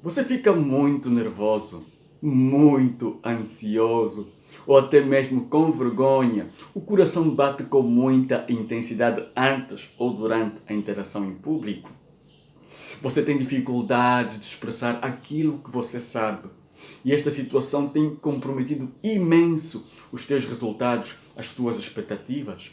Você fica muito nervoso, muito ansioso ou até mesmo com vergonha. O coração bate com muita intensidade antes ou durante a interação em público. Você tem dificuldade de expressar aquilo que você sabe. E esta situação tem comprometido imenso os teus resultados, as tuas expectativas.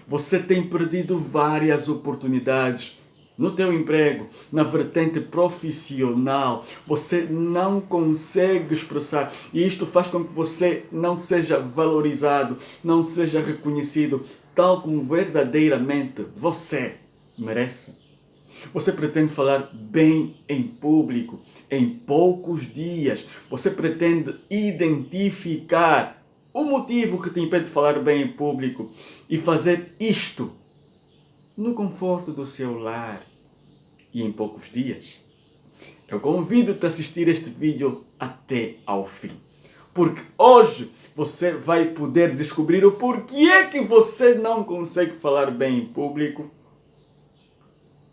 Você tem perdido várias oportunidades no teu emprego, na vertente profissional. Você não consegue expressar e isto faz com que você não seja valorizado, não seja reconhecido tal como verdadeiramente você merece. Você pretende falar bem em público em poucos dias. Você pretende identificar o motivo que te impede de falar bem em público e fazer isto no conforto do seu lar e em poucos dias. Eu convido-te a assistir este vídeo até ao fim, porque hoje você vai poder descobrir o porquê que você não consegue falar bem em público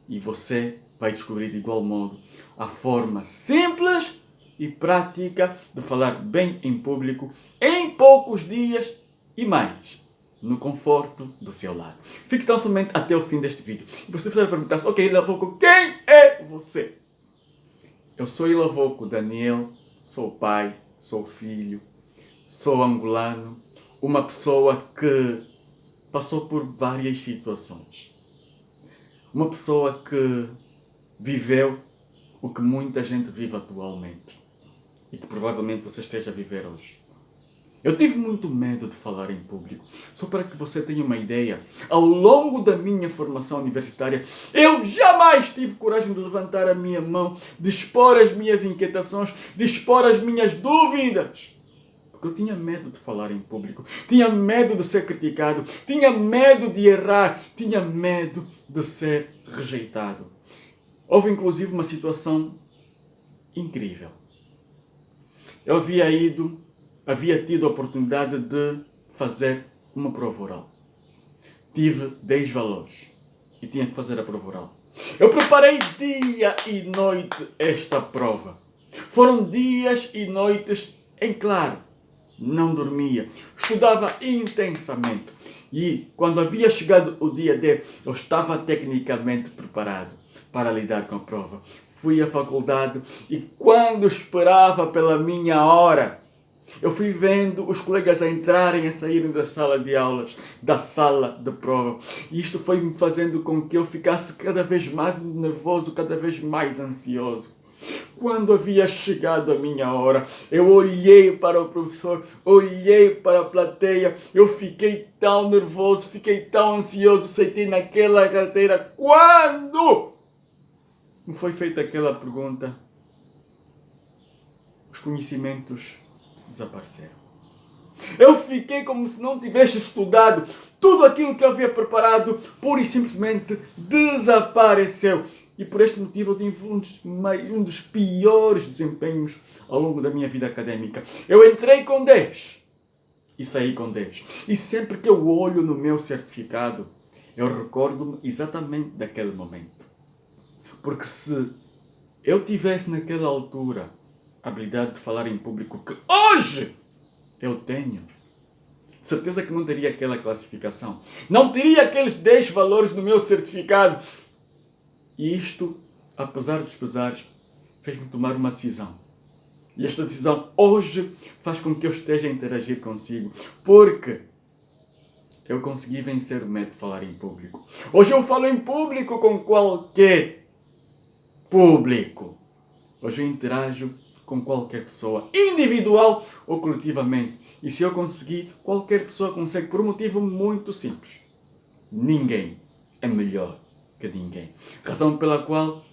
e você vai descobrir de igual modo a forma simples e prática de falar bem em público em poucos dias e mais no conforto do seu lar. Fique tão somente até o fim deste vídeo. E você precisa perguntar-se, ok, Ilavoco, quem é você? Eu sou Ilavoco Daniel, sou pai, sou filho, sou angolano, uma pessoa que passou por várias situações. Uma pessoa que viveu o que muita gente vive atualmente e que provavelmente você esteja a viver hoje. Eu tive muito medo de falar em público. Só para que você tenha uma ideia, ao longo da minha formação universitária, eu jamais tive coragem de levantar a minha mão, de expor as minhas inquietações, de expor as minhas dúvidas. Porque eu tinha medo de falar em público, tinha medo de ser criticado, tinha medo de errar, tinha medo de ser rejeitado. Houve inclusive uma situação incrível. Eu havia tido a oportunidade de fazer uma prova oral. Tive 10 valores e tinha que fazer a prova oral. Eu preparei dia e noite esta prova. Foram dias e noites em claro. Não dormia, estudava intensamente. E quando havia chegado o dia D, eu estava tecnicamente preparado para lidar com a prova. Fui à faculdade e quando esperava pela minha hora, eu fui vendo os colegas a entrarem e a saírem da sala de aulas, da sala de prova. E isto foi me fazendo com que eu ficasse cada vez mais nervoso, cada vez mais ansioso. Quando havia chegado a minha hora, eu olhei para o professor, olhei para a plateia, eu fiquei tão nervoso, fiquei tão ansioso, sentei naquela carteira. Quando me foi feita aquela pergunta, os conhecimentos desapareceram. Eu fiquei como se não tivesse estudado. Tudo aquilo que eu havia preparado, pura e simplesmente desapareceu. E por este motivo eu tive um dos piores desempenhos ao longo da minha vida académica. Eu entrei com 10 e saí com 10. E sempre que eu olho no meu certificado, eu recordo-me exatamente daquele momento. Porque se eu tivesse naquela altura a habilidade de falar em público que hoje eu tenho, certeza que não teria aquela classificação. Não teria aqueles 10 valores no meu certificado. E isto, apesar dos pesares, fez-me tomar uma decisão. E esta decisão hoje faz com que eu esteja a interagir consigo. Porque eu consegui vencer o medo de falar em público. Hoje eu falo em público com qualquer público. Hoje eu interajo com qualquer pessoa, individual ou coletivamente. E se eu conseguir, qualquer pessoa consegue por um motivo muito simples. Ninguém é melhor que ninguém. Razão pela qual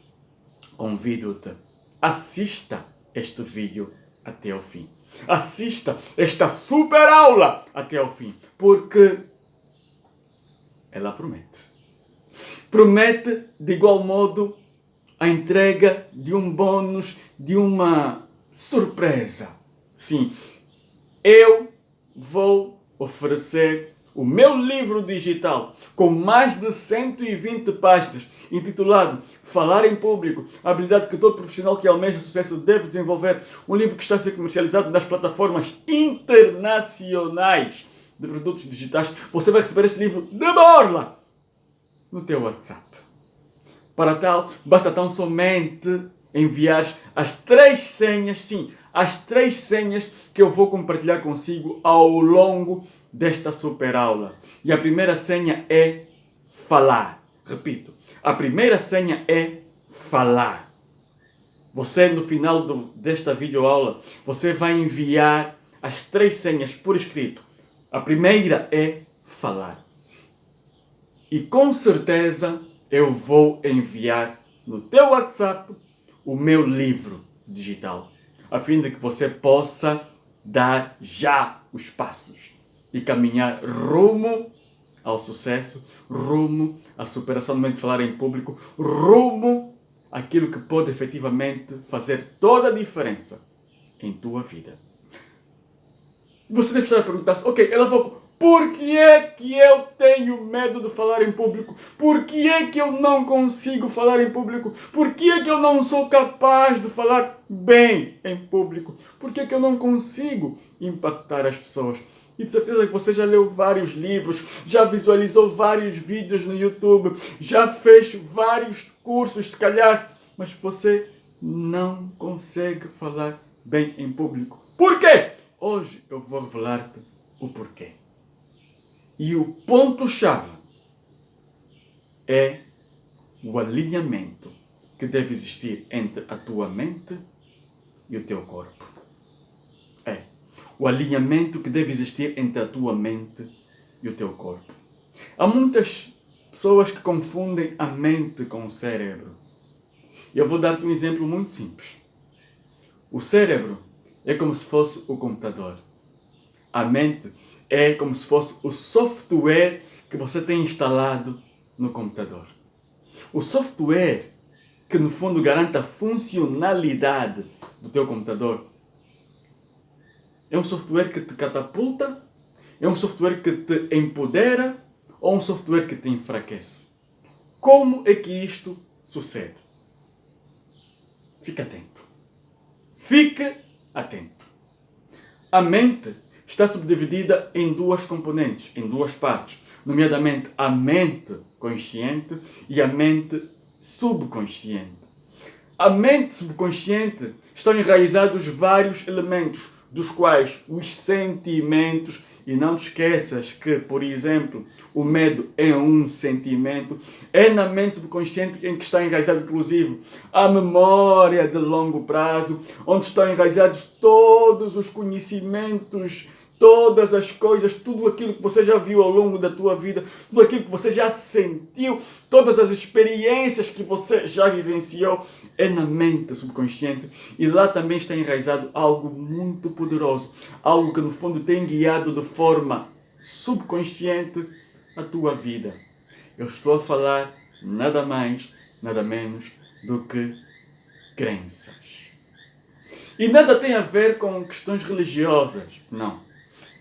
convido-te, assista este vídeo até ao fim. Assista esta super aula até ao fim, porque ela promete. Promete de igual modo a entrega de um bônus, de uma surpresa. Sim, eu vou oferecer o meu livro digital com mais de 120 páginas, intitulado Falar em Público, a habilidade que todo profissional que almeja sucesso deve desenvolver. Um livro que está a ser comercializado nas plataformas internacionais de produtos digitais. Você vai receber este livro de borla no teu WhatsApp. Para tal, basta tão somente enviar as 3 senhas, sim, as 3 senhas que eu vou compartilhar consigo ao longo desta super aula. E a primeira senha é falar. Repito, a primeira senha é falar. Você, no final desta videoaula, você vai enviar as 3 senhas por escrito. A primeira é falar. E com certeza eu vou enviar no teu WhatsApp o meu livro digital, a fim de que você possa dar já os passos e caminhar rumo ao sucesso, rumo à superação do medo de falar em público, rumo àquilo que pode efetivamente fazer toda a diferença em tua vida. Você deve estar a perguntar-se, ok, ela falou, por que é que eu tenho medo de falar em público? Por que é que eu não consigo falar em público? Por que é que eu não sou capaz de falar bem em público? Por que é que eu não consigo impactar as pessoas? E de certeza que você já leu vários livros, já visualizou vários vídeos no YouTube, já fez vários cursos, se calhar, mas você não consegue falar bem em público. Por quê? Hoje eu vou revelar-te o porquê. E o ponto-chave é o alinhamento que deve existir entre a tua mente e o teu corpo. É o alinhamento que deve existir entre a tua mente e o teu corpo. Há muitas pessoas que confundem a mente com o cérebro. E eu vou dar-te um exemplo muito simples. O cérebro é como se fosse o computador. A mente é como se fosse o software que você tem instalado no computador. O software que no fundo garante a funcionalidade do teu computador é um software que te catapulta, é um software que te empodera ou um software que te enfraquece. Como é que isto sucede? Fique atento. Fique atento. A mente está subdividida em 2 componentes, em 2 partes, nomeadamente a mente consciente e a mente subconsciente. A mente subconsciente estão enraizados vários elementos, dos quais os sentimentos, e não te esqueças que, por exemplo, o medo é um sentimento, é na mente subconsciente em que está enraizado, inclusive, a memória de longo prazo, onde estão enraizados todos os conhecimentos, todas as coisas, tudo aquilo que você já viu ao longo da tua vida, tudo aquilo que você já sentiu, todas as experiências que você já vivenciou, é na mente subconsciente. E lá também está enraizado algo muito poderoso, algo que no fundo tem guiado de forma subconsciente a tua vida. Eu estou a falar nada mais, nada menos do que crenças. E nada tem a ver com questões religiosas, não.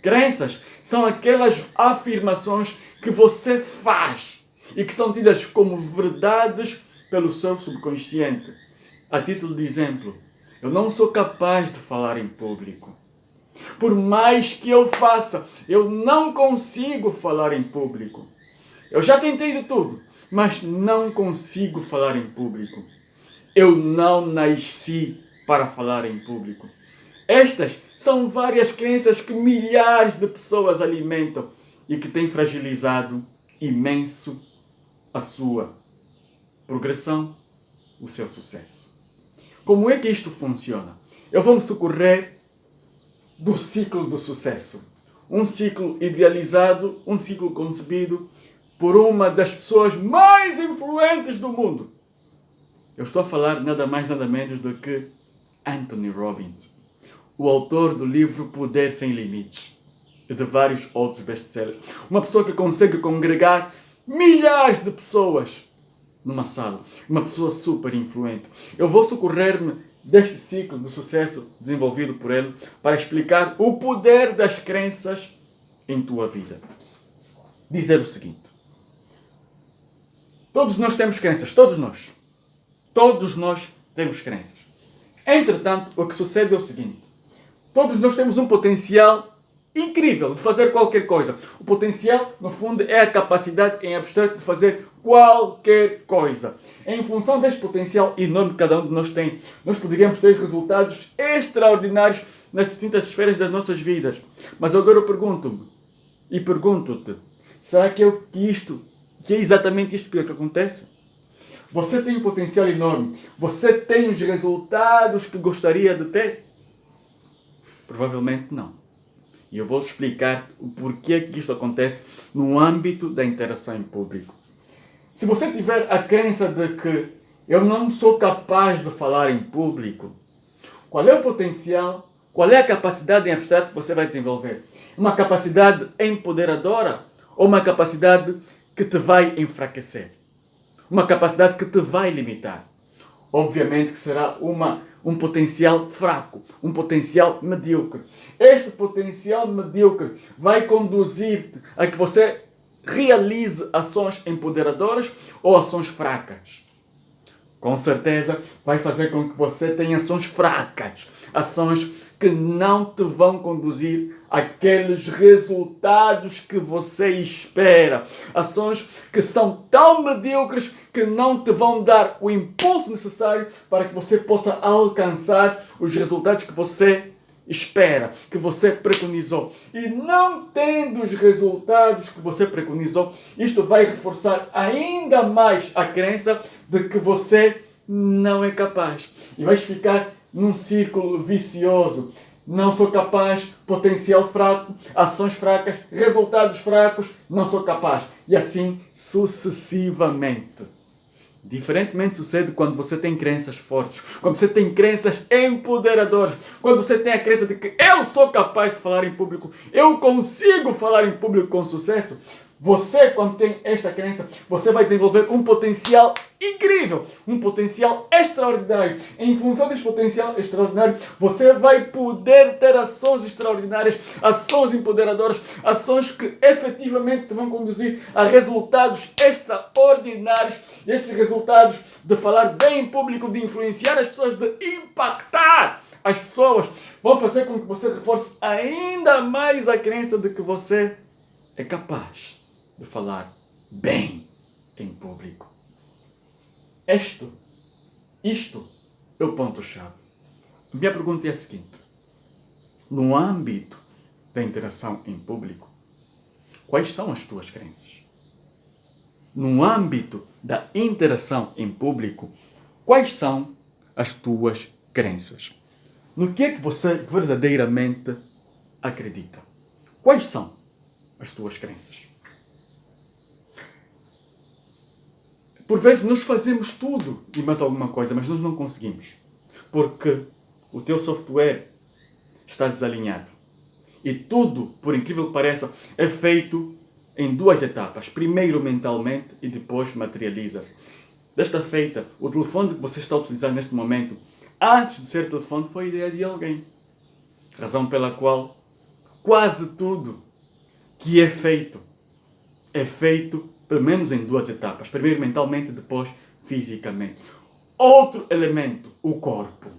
Crenças são aquelas afirmações que você faz e que são tidas como verdades pelo seu subconsciente. A título de exemplo, eu não sou capaz de falar em público. Por mais que eu faça, eu não consigo falar em público. Eu já tentei de tudo, mas não consigo falar em público. Eu não nasci para falar em público. Estas são várias crenças que milhares de pessoas alimentam e que têm fragilizado imenso a sua progressão, o seu sucesso. Como é que isto funciona? Eu vou me socorrer do ciclo do sucesso. Um ciclo idealizado, um ciclo concebido por uma das pessoas mais influentes do mundo. Eu estou a falar nada mais nada menos do que Anthony Robbins, o autor do livro Poder Sem Limites e de vários outros best-sellers. Uma pessoa que consegue congregar milhares de pessoas numa sala. Uma pessoa super influente. Eu vou socorrer-me deste ciclo de sucesso desenvolvido por ele para explicar o poder das crenças em tua vida. dizer o seguinte. Todos nós temos crenças, todos nós. Todos nós temos crenças. Entretanto, o que sucede é o seguinte. Todos nós temos um potencial incrível de fazer qualquer coisa. O potencial, no fundo, é a capacidade em abstrato de fazer qualquer coisa. Em função deste potencial enorme que cada um de nós tem, nós poderíamos ter resultados extraordinários nas distintas esferas das nossas vidas. Mas agora eu pergunto-me, e pergunto-te, será que é exatamente isto que acontece? Você tem um potencial enorme. Você tem os resultados que gostaria de ter? Provavelmente não. E eu vou explicar o porquê que isto acontece no âmbito da interação em público. Se você tiver a crença de que eu não sou capaz de falar em público, qual é o potencial, qual é a capacidade em abstrato que você vai desenvolver? Uma capacidade empoderadora ou uma capacidade que te vai enfraquecer? Uma capacidade que te vai limitar? Obviamente que será um potencial fraco, um potencial medíocre. Este potencial medíocre vai conduzir-te a que você realize ações empoderadoras ou ações fracas. Com certeza vai fazer com que você tenha ações fracas, ações que não te vão conduzir àqueles resultados que você espera. Ações que são tão medíocres que não te vão dar o impulso necessário para que você possa alcançar os resultados que você espera, que você preconizou. E não tendo os resultados que você preconizou, isto vai reforçar ainda mais a crença de que você não é capaz. E vais ficar num círculo vicioso. Não sou capaz, potencial fraco, ações fracas, resultados fracos, não sou capaz. E assim sucessivamente. Diferentemente sucede quando você tem crenças fortes, quando você tem crenças empoderadoras, quando você tem a crença de que eu sou capaz de falar em público, eu consigo falar em público com sucesso. Você, quando tem esta crença, você vai desenvolver um potencial incrível, um potencial extraordinário. Em função desse potencial extraordinário, você vai poder ter ações extraordinárias, ações empoderadoras, ações que efetivamente te vão conduzir a resultados extraordinários. E estes resultados de falar bem em público, de influenciar as pessoas, de impactar as pessoas, vão fazer com que você reforce ainda mais a crença de que você é capaz de falar bem em público. Isto é o ponto-chave. A minha pergunta é a seguinte. No âmbito da interação em público, quais são as tuas crenças? No âmbito da interação em público, quais são as tuas crenças? No que é que você verdadeiramente acredita? Quais são as tuas crenças? Por vezes nós fazemos tudo e mais alguma coisa, mas nós não conseguimos. Porque o teu software está desalinhado. E tudo, por incrível que pareça, é feito em duas etapas. Primeiro mentalmente e depois materializa-se. Desta feita, o telefone que você está utilizando neste momento, antes de ser telefone, foi ideia de alguém. Razão pela qual quase tudo que é feito pelo menos em duas etapas. Primeiro mentalmente, depois fisicamente. Outro elemento, o corpo.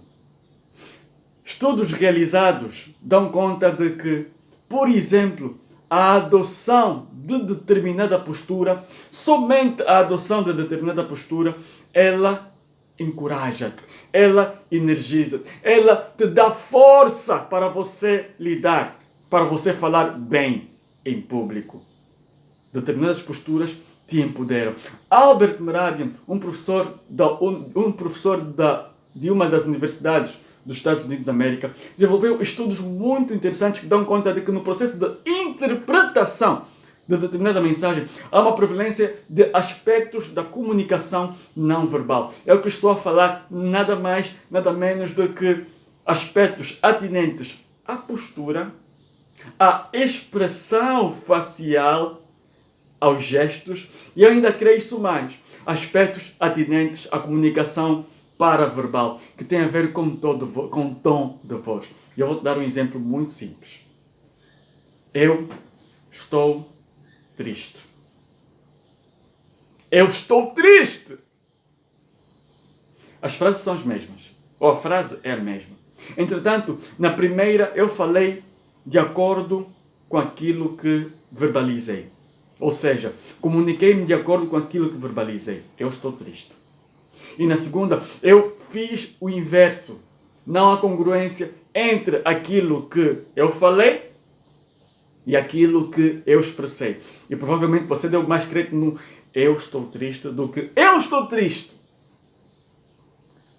Estudos realizados dão conta de que, por exemplo, a adoção de determinada postura, somente a adoção de determinada postura, ela encoraja-te, ela energiza-te, ela te dá força para você lidar, para você falar bem em público. Determinadas posturas te empoderam. Albert Mehrabian, um professor de uma das universidades dos Estados Unidos da América, desenvolveu estudos muito interessantes que dão conta de que no processo de interpretação de determinada mensagem há uma prevalência de aspectos da comunicação não verbal. É o que estou a falar, nada mais, nada menos do que aspectos atinentes à postura, à expressão facial, aos gestos e ainda creio isso mais, aspectos atinentes à comunicação paraverbal, que tem a ver com tom de voz. E eu vou te dar um exemplo muito simples. Eu estou triste. Eu estou triste. As frases são as mesmas. Ou a frase é a mesma. Entretanto, na primeira eu falei de acordo com aquilo que verbalizei. Ou seja, comuniquei-me de acordo com aquilo que verbalizei. Eu estou triste. E na segunda, eu fiz o inverso. Não há congruência entre aquilo que eu falei e aquilo que eu expressei. E provavelmente você deu mais crédito no eu estou triste do que eu estou triste.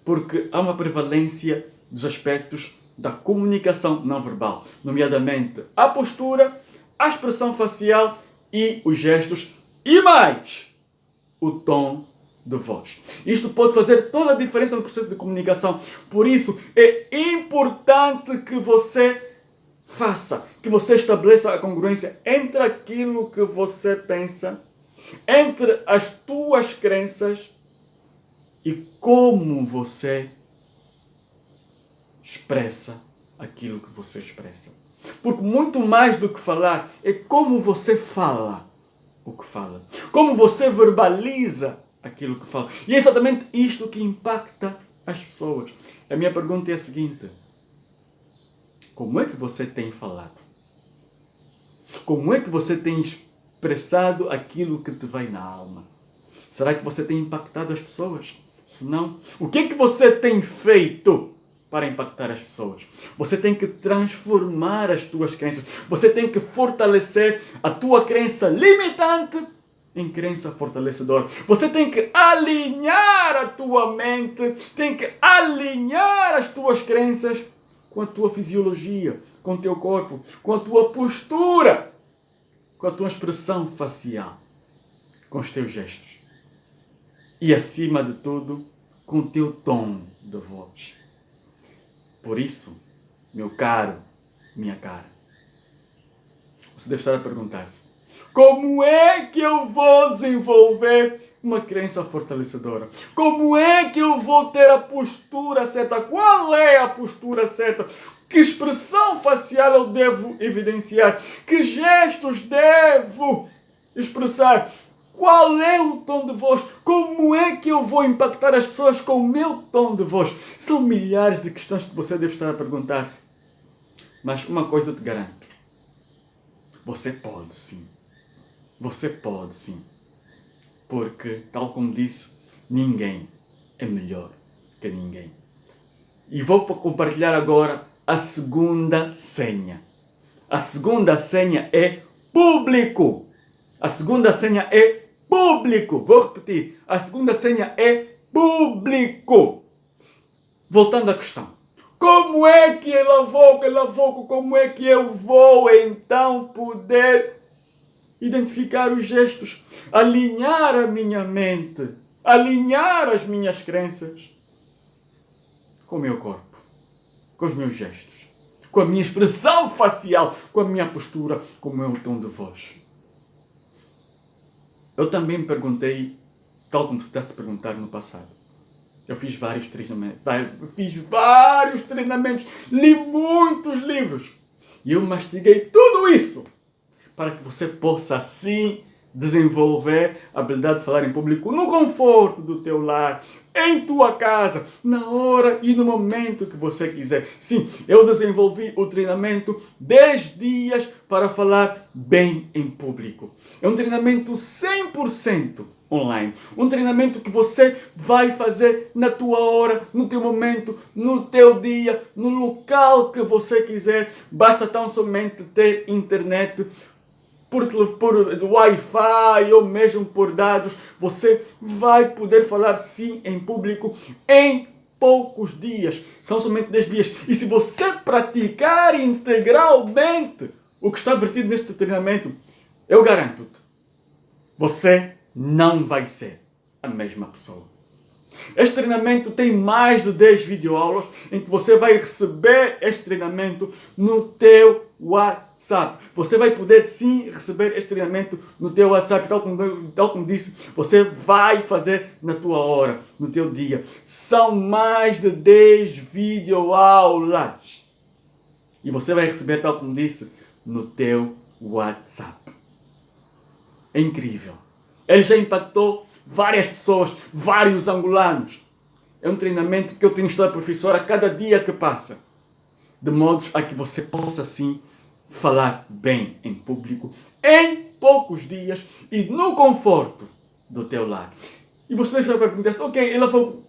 Porque há uma prevalência dos aspectos da comunicação não verbal, nomeadamente a postura, a expressão facial e os gestos e mais o tom de voz. Isto pode fazer toda a diferença no processo de comunicação. Por isso é importante que você que você estabeleça a congruência entre aquilo que você pensa, entre as tuas crenças e como você expressa aquilo que você expressa. Porque muito mais do que falar é como você fala o que fala. Como você verbaliza aquilo que fala. E é exatamente isto que impacta as pessoas. A minha pergunta é a seguinte: como é que você tem falado? Como é que você tem expressado aquilo que te vai na alma? Será que você tem impactado as pessoas? Se não, o que é que você tem feito para impactar as pessoas? Você tem que transformar as tuas crenças. Você tem que fortalecer a tua crença limitante em crença fortalecedora. Você tem que alinhar a tua mente, tem que alinhar as tuas crenças com a tua fisiologia, com o teu corpo, com a tua postura, com a tua expressão facial, com os teus gestos. E, acima de tudo, com o teu tom de voz. Por isso, meu caro, minha cara, você deve estar a perguntar-se: como é que eu vou desenvolver uma crença fortalecedora? Como é que eu vou ter a postura certa? Qual é a postura certa? Que expressão facial eu devo evidenciar? Que gestos devo expressar? Qual é o tom de voz? Como é que eu vou impactar as pessoas com o meu tom de voz? São milhares de questões que você deve estar a perguntar-se. Mas uma coisa eu te garanto: você pode sim. Você pode sim. Porque, tal como disse, ninguém é melhor que ninguém. E vou compartilhar agora a segunda senha. A segunda senha é público. A segunda senha é público. Vou repetir. A segunda senha é público. Voltando à questão. Como é que como é que eu vou então poder identificar os gestos, alinhar a minha mente, alinhar as minhas crenças com o meu corpo, com os meus gestos, com a minha expressão facial, com a minha postura, com o meu tom de voz? Eu também me perguntei, tal como se está-se a perguntar no passado. Eu fiz vários treinamentos, li muitos livros e eu mastiguei tudo isso para que você possa, assim, desenvolver a habilidade de falar em público no conforto do teu lar, em tua casa, na hora e no momento que você quiser. Sim, eu desenvolvi o treinamento 10 dias para falar bem em público. É um treinamento 100% online. Um treinamento que você vai fazer na tua hora, no teu momento, no teu dia, no local que você quiser. Basta tão somente ter internet, por Wi-Fi ou mesmo por dados. Você vai poder falar sim em público em poucos dias. São somente 10 dias. E se você praticar integralmente o que está vertido neste treinamento, eu garanto-te, você não vai ser a mesma pessoa. Este treinamento tem mais de 10 videoaulas em que você vai receber este treinamento no teu WhatsApp. Você vai poder sim receber este treinamento no teu WhatsApp, tal como disse, você vai fazer na tua hora, no teu dia. São mais de 10 videoaulas. E você vai receber, tal como disse, no teu WhatsApp. é incrível. Ele já impactou várias pessoas, vários angolanos. É um treinamento que eu tenho estado professor a cada dia que passa. De modo a que você possa, assim, falar bem em público, em poucos dias e no conforto do teu lar. E você deixa para perguntar, ok, ela falou,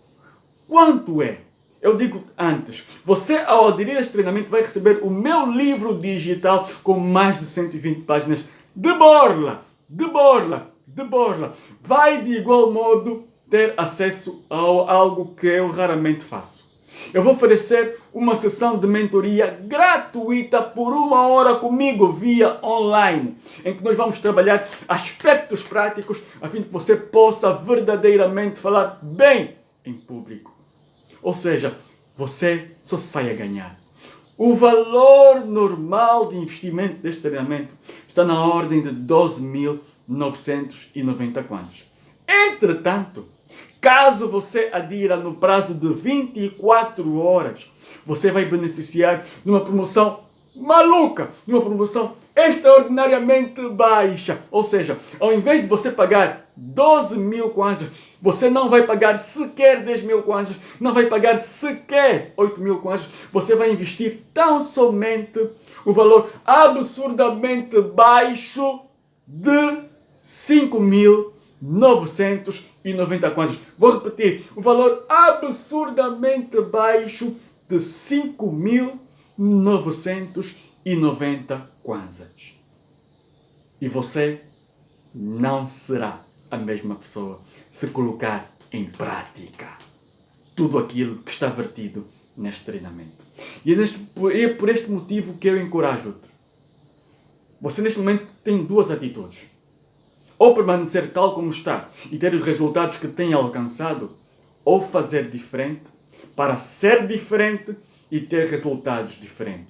quanto é? Eu digo antes, você ao aderir a este treinamento vai receber o meu livro digital com mais de 120 páginas de borla, de borla, de borla. Vai de igual modo ter acesso a algo que eu raramente faço. Eu vou oferecer uma sessão de mentoria gratuita por 1 hora comigo via online, em que nós vamos trabalhar aspectos práticos a fim de que você possa verdadeiramente falar bem em público. Ou seja, você só sai a ganhar. O valor normal de investimento deste treinamento está na ordem de 12.990 kwanzas. Entretanto, caso você adira no prazo de 24 horas, você vai beneficiar de uma promoção maluca, de uma promoção extraordinariamente baixa. Ou seja, ao invés de você pagar 12.000 kwanzas, você não vai pagar sequer 10.000 kwanzas, não vai pagar sequer 8.000 kwanzas, você vai investir tão somente o valor absurdamente baixo de 5.990 kwanzas. Vou repetir, o valor absurdamente baixo de 5.990 kwanzas. E você não será a mesma pessoa se colocar em prática tudo aquilo que está vertido neste treinamento. E é por este motivo que eu encorajo-te. Você neste momento tem duas atitudes. Ou permanecer tal como está e ter os resultados que tem alcançado, ou fazer diferente para ser diferente e ter resultados diferentes.